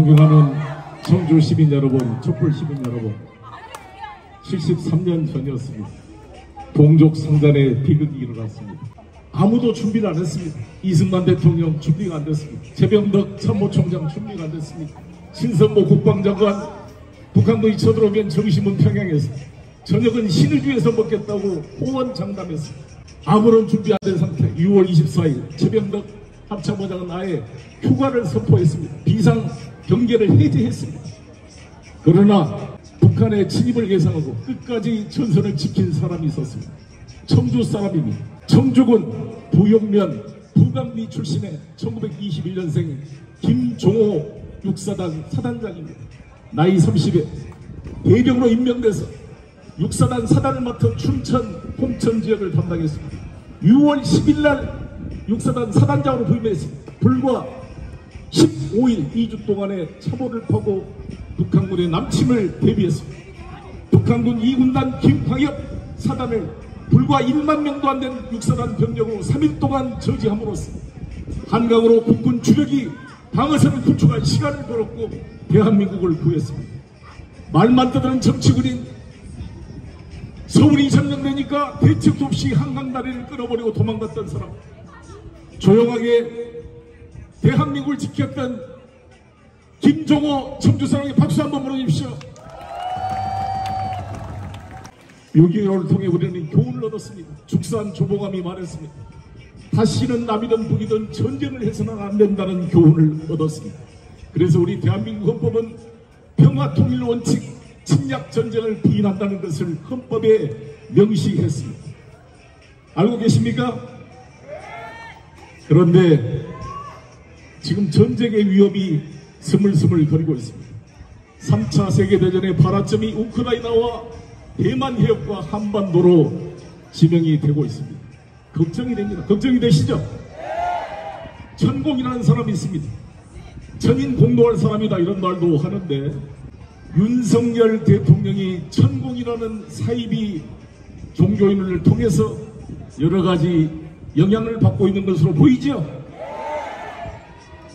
존경하는 청주 시민 여러분, 촛불 시민 여러분, 73년 전이었습니다. 동족 상잔의 비극이 일어났습니다. 아무도 준비를 안 했습니다. 이승만 대통령 준비가 안 됐습니다. 최병덕 참모총장 준비가 안 됐습니다. 신성모 국방장관 북한군이 쳐들어오면 정심은 평양에서, 저녁은 신의주에서 먹겠다고 호언장담했습니다. 아무런 준비 안 된 상태. 6월 24일 최병덕 합참의장은 아예 휴가를 선포했습니다. 비상 경계를 해제했습니다. 그러나 북한의 침입을 예상하고 끝까지 전선을 지킨 사람이 있었습니다. 청주 사람입니다. 청주군 부용면 부강리 출신의 1921년생 김종호 육사단 사단장입니다. 나이 30에 대령으로 임명돼서 육사단 사단을 맡은 춘천, 홍천 지역을 담당했습니다. 6월 10일 날 육사단 사단장으로 부임했습니다. 불과 15일 2주 동안의 참호를 파고 북한군의 남침을 대비했습니다. 북한군 2군단 김광엽 사단을 불과 1만 명도 안 된 육사단 병력으로 3일 동안 저지함으로써 한강으로 국군 주력이 방어선을 구축할 시간을 벌었고 대한민국을 구했습니다. 말만 떠드는 정치군인 서울이 점령되니까 대책도 없이 한강 다리를 끊어버리고 도망갔던 사람, 조용하게 대한민국을 지켰던 김종호 청주 사람에게 박수 한번 보내주십시오. 6.25를 통해 우리는 교훈을 얻었습니다. 죽산 조봉암이 말했습니다. 다시는 남이든 북이든 전쟁을 해서는 안 된다는 교훈을 얻었습니다. 그래서 우리 대한민국 헌법은 평화 통일 원칙, 침략 전쟁을 부인한다는 것을 헌법에 명시했습니다. 알고 계십니까? 그런데 지금 전쟁의 위협이 스물스물 거리고 있습니다. 3차 세계대전의 발화점이 우크라이나와 대만 해협과 한반도로 지명이 되고 있습니다. 걱정이 됩니다. 걱정이 되시죠? 천공이라는 사람이 있습니다. 천인 공노할 사람이다 이런 말도 하는데, 윤석열 대통령이 천공이라는 사이비 종교인을 통해서 여러가지 영향을 받고 있는 것으로 보이죠?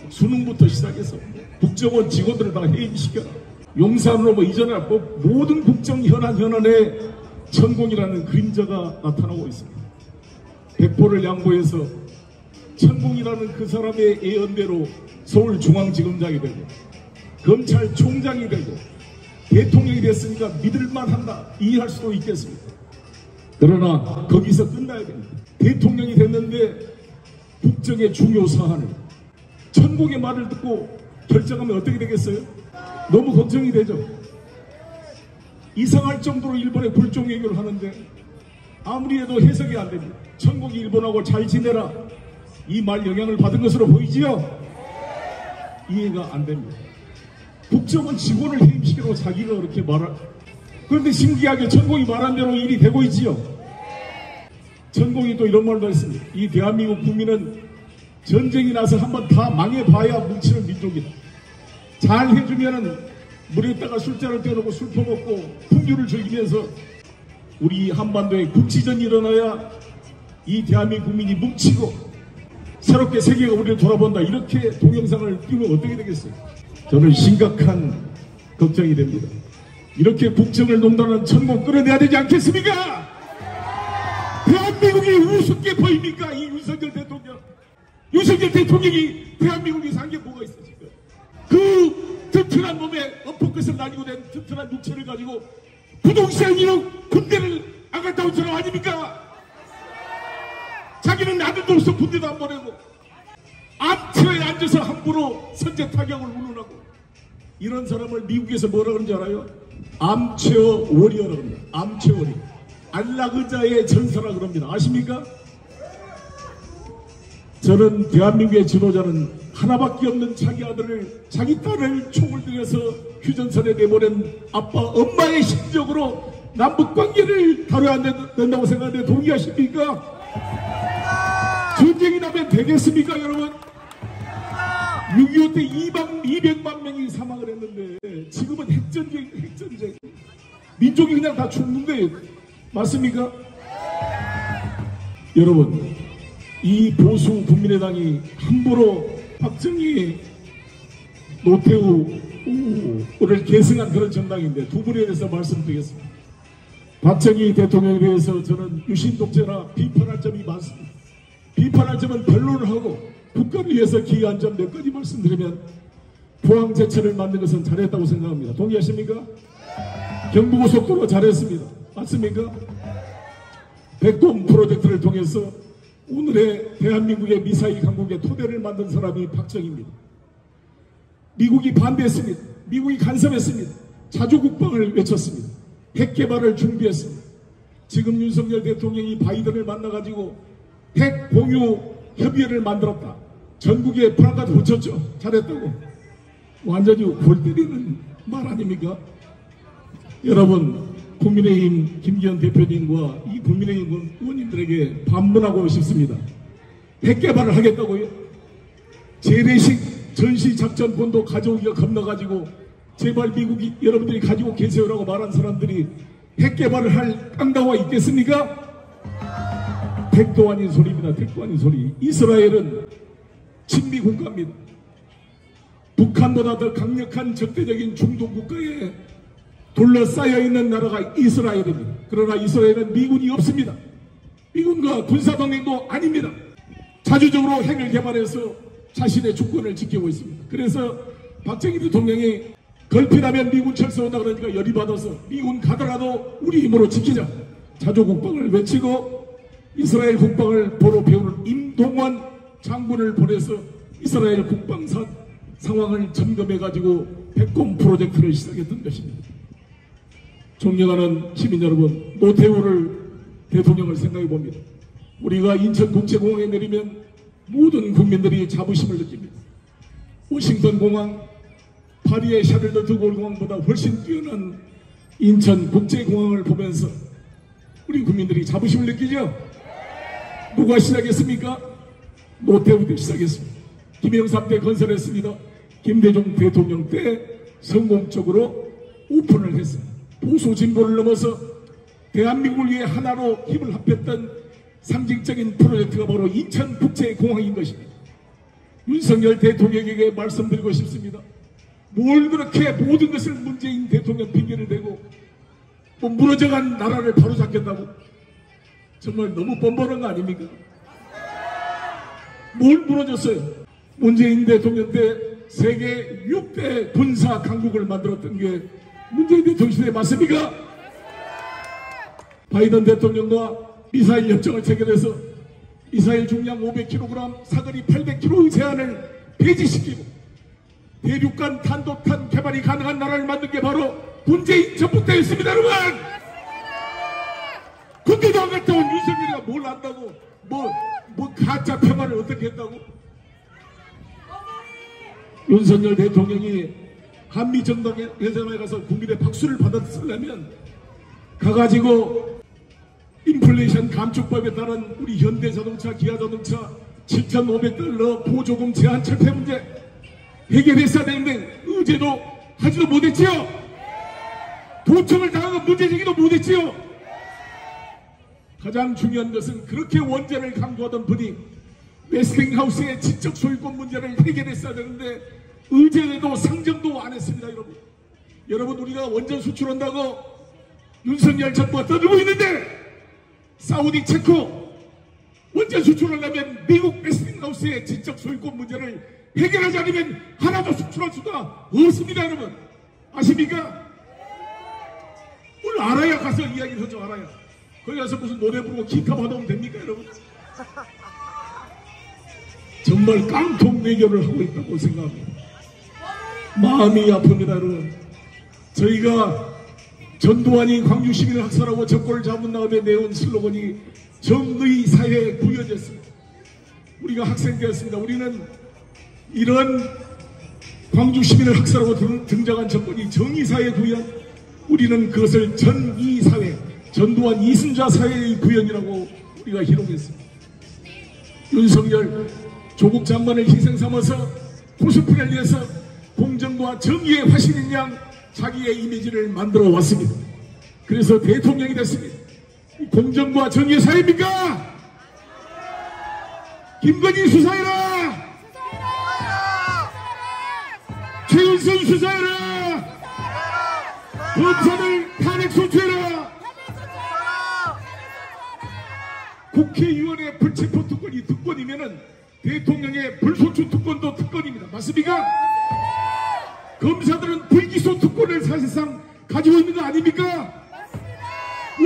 수능부터 시작해서 국정원 직원들을 다 해임시켜라, 용산으로 뭐 이전에 모든 국정 현안에 천공이라는 그림자가 나타나고 있습니다. 백포를 양보해서 천공이라는 그 사람의 예언대로 서울중앙지검장이 되고 검찰총장이 되고 대통령이 됐으니까 믿을만한다 이해할 수도 있겠습니다. 그러나 거기서 끝나야 됩니다. 대통령이 됐는데 국정의 중요 사안을 천공의 말을 듣고 결정하면 어떻게 되겠어요? 너무 걱정이 되죠. 이상할 정도로 일본에 불종 외교를 하는데 아무리 해도 해석이 안 됩니다. 천공이 일본하고 잘 지내라 이 말 영향을 받은 것으로 보이지요? 이해가 안 됩니다. 국정원 직원을 해임시키고 자기가 그렇게 말할, 그런데 신기하게 천공이 말한 대로 일이 되고 있지요. 천공이 또 이런 말도 했습니다. 이 대한민국 국민은 전쟁이 나서 한번 다 망해봐야 뭉치는 민족이다. 잘 해주면은 물에다가 술잔을 떼어놓고 술 퍼먹고 풍류를 즐기면서 우리 한반도에 국지전이 일어나야 이 대한민국 국민이 뭉치고 새롭게 세계가 우리를 돌아본다 이렇게 동영상을 띄우면 어떻게 되겠어요? 저는 심각한 걱정이 됩니다. 이렇게 국정을 농단하는 천공 끌어내야 되지 않겠습니까? 대한민국이 우습게 보입니까? 이 윤석열 대통령. 윤석열 대통령이 대한민국에서 한 게 뭐가 있어 지금? 그 튼튼한 몸에 엎어끝을 나뉘고 된 튼튼한 육체를 가지고 부동산 1억 군대를 안 갔다 온 사람 아닙니까? 자기는 아들도 없어 군대도 안 보내고 암체에 앉아서 함부로 선제 타격을 운운하고, 이런 사람을 미국에서 뭐라 그러는지 알아요? 암체어 워리어라고 합니다. 암체어 워리어. 안락의자의 전사라 그럽니다. 아십니까? 저는 대한민국의 지도자는 하나밖에 없는 자기 아들을, 자기 딸을 총을 들여서 휴전선에 내보낸 아빠, 엄마의 심정으로 남북관계를 다뤄야 된다고 생각하는데 동의하십니까? 전쟁이 나면 되겠습니까 여러분? 6.25 때 200만 명이 사망을 했는데 지금은 핵전쟁. 민족이 그냥 다 죽는데 맞습니까? 여러분, 이 보수 국민의당이 함부로 박정희 노태우를 계승한 그런 정당인데 두 분에 대해서 말씀드리겠습니다. 박정희 대통령에 대해서 저는 유신독재나 비판할 점이 많습니다. 비판할 점은 변론을 하고 국가를 위해서 기여한 점 몇 가지 말씀드리면, 포항제철을 만든 것은 잘했다고 생각합니다. 동의하십니까? 경부고속도로 잘했습니다. 맞습니까? 백곰 프로젝트를 통해서 오늘의 대한민국의 미사일 강국의 토대를 만든 사람이 박정희입니다. 미국이 반대했습니다. 미국이 간섭했습니다. 자주국방을 외쳤습니다. 핵 개발을 준비했습니다. 지금 윤석열 대통령이 바이든을 만나가지고 핵 공유 협의회를 만들었다. 전국에 프라카드 붙였죠. 잘했다고. 완전히 골 때리는 말 아닙니까? 여러분, 국민의힘 김기현 대표님과 이 국민의힘 의원님들에게 반문하고 싶습니다. 핵 개발을 하겠다고요? 재래식 전시작전권도 가져오기가 겁나가지고 제발 미국이 여러분들이 가지고 계세요라고 말한 사람들이 핵 개발을 할 깡다와 있겠습니까? 택도 아닌 소리입니다. 택도 아닌 소리. 이스라엘은 친미 국가입니다. 북한보다 더 강력한 적대적인 중동 국가에 둘러싸여 있는 나라가 이스라엘입니다. 그러나 이스라엘은 미군이 없습니다. 미군과 군사동맹도 아닙니다. 자주적으로 핵을 개발해서 자신의 주권을 지키고 있습니다. 그래서 박정희 대통령이 걸핏하면 미군 철수한다 그러니까 열이 받아서 미군 가더라도 우리 힘으로 지키자. 자주국방을 외치고 이스라엘 국방을 보러 배우는 임동원 장군을 보내서 이스라엘 국방 상황을 점검해가지고 백곰 프로젝트를 시작했던 것입니다. 존경하는 시민 여러분, 노태우를 대통령을 생각해 봅니다. 우리가 인천국제공항에 내리면 모든 국민들이 자부심을 느낍니다. 워싱턴 공항, 파리의 샤를드 드골 공항보다 훨씬 뛰어난 인천국제공항을 보면서 우리 국민들이 자부심을 느끼죠? 누가 시작했습니까? 노태우 때 시작했습니다. 김영삼 때 건설했습니다. 김대중 대통령 때 성공적으로 오픈을 했습니다. 보수 진보를 넘어서 대한민국을 위해 하나로 힘을 합했던 상징적인 프로젝트가 바로 인천국제공항인 것입니다. 윤석열 대통령에게 말씀드리고 싶습니다. 뭘 그렇게 모든 것을 문재인 대통령 핑계를 대고 뭐 무너져간 나라를 바로잡겠다고? 정말 너무 뻔뻔한 거 아닙니까? 뭘 무너졌어요? 문재인 대통령 때 세계 6대 군사 강국을 만들었던 게 문재인 대통령 시대에 맞습니까? 바이든 대통령과 미사일 협정을 체결해서 미사일 중량 500kg, 사거리 800km의 제한을 폐지시키고 대륙간 탄도탄 개발이 가능한 나라를 만든 게 바로 문재인 정부 때였습니다, 여러분! 군대도 안 갔다 온 윤석열이가 뭘 안다고, 뭐 가짜 평화를 어떻게 했다고? 윤석열 대통령이 한미 정상회담에 가서 국민의 박수를 받았으려면 가가지고 인플레이션 감축법에 따른 우리 현대자동차, 기아자동차 7,500달러 보조금 제한 철폐 문제 해결했어야 되는데 의제도 하지도 못했지요. 도청을 당하고 문제제기도 못했지요. 가장 중요한 것은 그렇게 원전을 강조하던 분이 웨스팅하우스의 지적 소유권 문제를 해결했어야 되는데 의제에도 상정도 안 했습니다. 여러분 우리가 원전 수출한다고 윤석열 정부가 떠들고 있는데 사우디 체코 원전 수출하려면 미국 웨스팅하우스의 지적 소유권 문제를 해결하지 않으면 하나도 수출할 수가 없습니다. 여러분 아십니까? 뭘 알아야 가서 이야기를 하죠. 알아야 거기 가서 무슨 노래 부르고 기타 받아오면 됩니까 여러분? 정말 깡통 외교를 하고 있다고 생각합니다. 마음이 아픕니다. 여러분 저희가 전두환이 광주시민을 학살하고 적골을 잡은 다음에 내온 슬로건이 정의사회에 구현됐습니다. 우리가 학생 되었습니다. 우리는 이런 광주시민을 학살하고 등장한 정권이 정의사회 구현, 우리는 그것을 전이사회, 전두환 이순자 사회의 구현이라고 우리가 희롱했습니다. 윤석열 조국 장관을 희생삼아서 코스프레를 위해서 공정과 정의의 화신인 양 자기의 이미지를 만들어 왔습니다. 그래서 대통령이 됐습니다. 공정과 정의의 사회입니까? 김건희 수사해라! 검사들 수사해라! 검사들 탄핵 소추해라! 국회의원의 불체포 특권이 특권이면은 대통령의 불소추 특권도 특권입니다. 맞습니까? 검사들은 불기소 특권을 사실상 가지고 있는 거 아닙니까?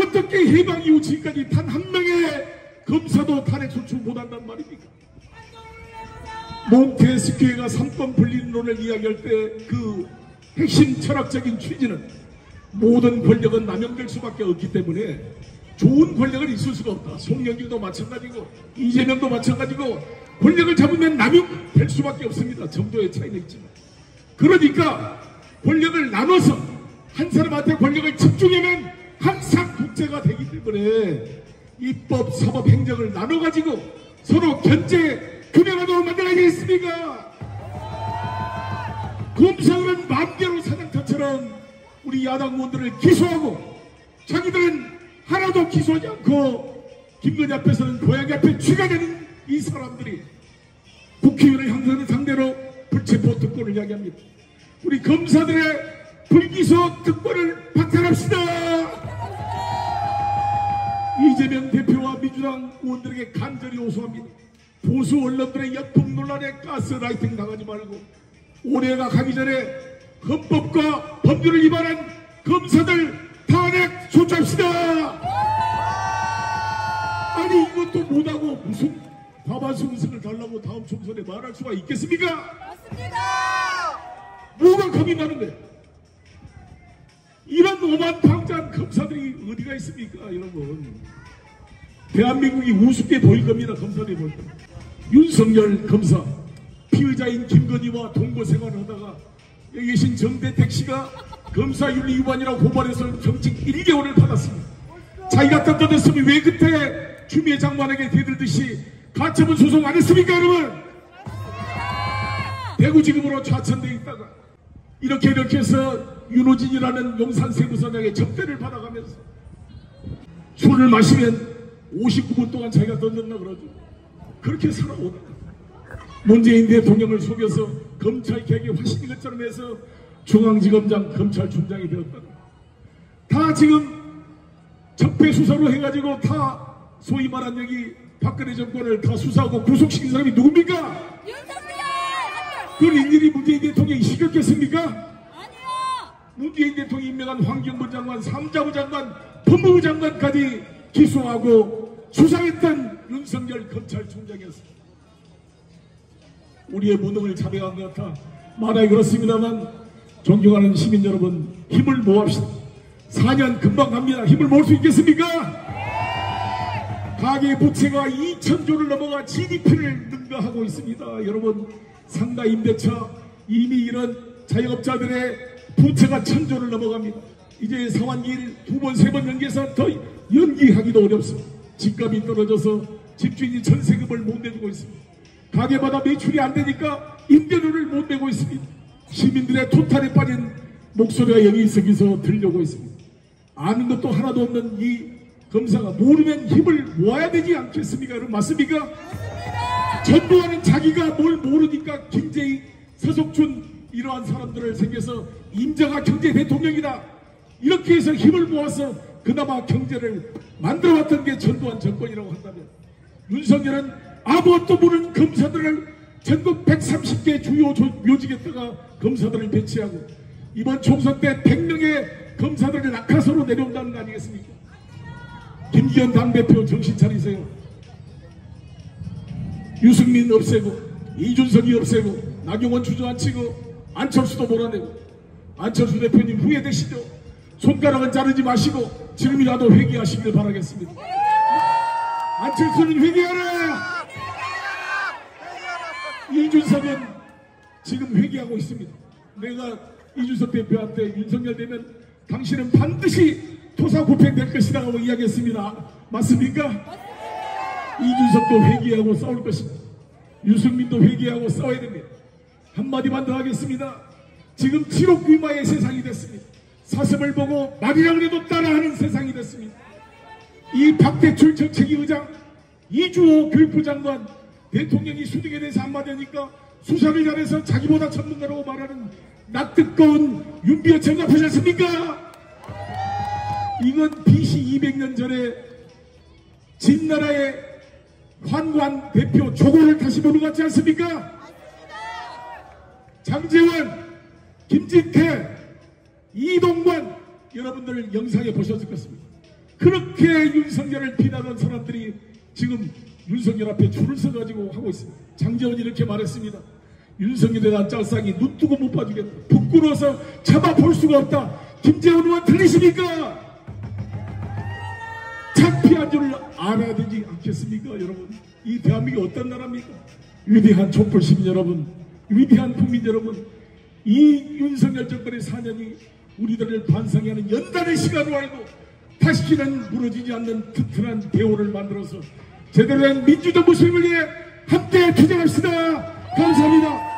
어떻게 해방 이후 지금까지 단 한 명의 검사도 탄핵 소추 못한단 말입니까? 몬테스키에가 삼권 분립론을 이야기할 때 그 핵심 철학적인 취지는 모든 권력은 남용될 수밖에 없기 때문에 좋은 권력은 있을 수가 없다. 송영길도 마찬가지고 이재명도 마찬가지고 권력을 잡으면 남용될 수밖에 없습니다. 정도의 차이는 있지만. 그러니까 권력을 나눠서 한 사람한테 권력을 집중하면 항상 독재가 되기 때문에 입법, 사법, 행정을 나눠가지고 서로 견제, 균형하도록 만들어야겠습니까? 검사들은 마음대로 사장타처럼 우리 야당 의원들을 기소하고 자기들은 하나도 기소하지 않고 김건희 앞에서는 고양이 앞에 쥐가 되는 이 사람들이 국회의원을 향상하는 상대로 불체포 특권을 이야기합니다. 우리 검사들의 불기소 특권을 박탈합시다. 이재명 대표와 민주당 의원들에게 간절히 호소합니다. 보수 언론들의 역풍 논란에 가스라이팅 당하지 말고 올해가 가기 전에 헌법과 법률을 위반한 검사들 탄핵 소추합시다. 아니 이것도 못하고 무슨 과반수 의석을 달라고 다음 총선에 말할 수가 있겠습니까? 맞습니다. 뭐가 겁이 나는 거야? 이런 오만방자한 검사들이 어디가 있습니까? 여러분 대한민국이 우습게 보일 겁니다. 검사들이 볼 때. 윤석열 검사 피의자인 김건희와 동거 생활을 하다가 여기 계신 정대택 씨가 검사윤리 위반이라고 고발해서 정직 1개월을 받았습니다. 자기가 떳떳했으면 왜 그때 추미애 장관에게 대들듯이 가처분 소송 안 했습니까 여러분? 대구지검으로 좌천돼 있다가 이렇게 해서 윤호진이라는 용산세무서장의 접대를 받아가면서 술을 마시면 59분 동안 자기가 던졌나 그러죠. 그렇게 살아오다가 문재인 대통령을 속여서 검찰 개혁의 화신인 것처럼 해서 중앙지검장 검찰총장이 되었다가 다 지금 적폐수사로 해가지고 다 소위 말한 여기 박근혜 정권을 다 수사하고 구속시킨 사람이 누굽니까? 윤석열! 그걸 일일이 문재인 대통령이 시켰겠습니까? 아니요! 문재인 대통령이 임명한 환경부 장관, 상자부 장관, 법무부 장관까지 기소하고 수사했던 윤석열 검찰총장이었습니다. 우리의 무능을 자백한 것 같아 말하기 그렇습니다만 존경하는 시민 여러분 힘을 모읍시다. 4년 금방 갑니다. 힘을 모을 수 있겠습니까? 가계부채가 2,000조를 넘어가 GDP를 능가하고 있습니다. 여러분 상가 임대차 이미 이런 자영업자들의 부채가 1,000조를 넘어갑니다. 이제 상환기일 2번, 3번 연기해서 더 연기하기도 어렵습니다. 집값이 떨어져서 집주인이 전세금을 못 내주고 있습니다. 가게마다 매출이 안 되니까 임대료를 못 내고 있습니다. 시민들의 토탈에 빠진 목소리가 여기저기서 들려오고 있습니다. 아는 것도 하나도 없는 이 검사가 모르면 힘을 모아야 되지 않겠습니까? 여러분 맞습니까? 맞습니다. 전두환은 자기가 뭘 모르니까 김재희, 서석준 이러한 사람들을 생겨서 임자가 경제 대통령이다. 이렇게 해서 힘을 모아서 그나마 경제를 만들어왔던 게 전두환 정권이라고 한다면 윤석열은 아무것도 모르는 검사들을 전국 130개 주요 묘직에다가 검사들을 배치하고 이번 총선 때 100명의 검사들을 낙하서로 내려온다는 거 아니겠습니까? 김기현 당대표 정신 차리세요. 유승민 없애고 이준석이 없애고 나경원 주저앉히고 안철수도 몰아내고 안철수 대표님 후회되시죠? 손가락은 자르지 마시고 지금이라도 회개하시길 바라겠습니다. 안철수는 회개하라! 이준석은 지금 회개하고 있습니다. 내가 이준석 대표한테 윤석열 되면 당신은 반드시 토사구팽될 것이다 하고 이야기했습니다. 맞습니까? 이준석도 회개하고 싸울 것입니다. 유승민도 회개하고 싸워야 됩니다. 한마디만 더 하겠습니다. 지금 7억 규모의 세상이 됐습니다. 사슴을 보고 말이라고 해도 따라하는 세상이 됐습니다. 이 박대출 정책위 의장, 이주호 교육부 장관, 대통령이 수직에 대해서 한마디 하니까 수사를 잘해서 자기보다 전문가라고 말하는 낯뜨거운 윤비어 정답하셨습니까? 이건 BC 200년 전에 진나라의 환관 대표 조고를 다시 보는 것 같지 않습니까? 장제원, 김진태, 이동관 여러분들 영상에 보셨을 것입니다. 그렇게 윤석열을 비난하는 사람들이 지금 윤석열 앞에 줄을 서가지고 하고 있습니다. 장제원이 이렇게 말했습니다. 윤석열에 대한 짤상이 눈 뜨고 못 봐주겠다. 부끄러워서 참아 볼 수가 없다. 김재원 의원 틀리십니까? 창피한 줄을 알아야 되지 않겠습니까? 여러분, 이 대한민국이 어떤 나라입니까? 위대한 촛불 시민 여러분, 위대한 국민 여러분, 이 윤석열 정권의 4년이 우리들을 반성해 하는 연단의 시간으로 알고 다시는 무너지지 않는 튼튼한 대우를 만들어서 제대로 된 민주정부 수립을 위해 함께 투쟁합시다. 감사합니다.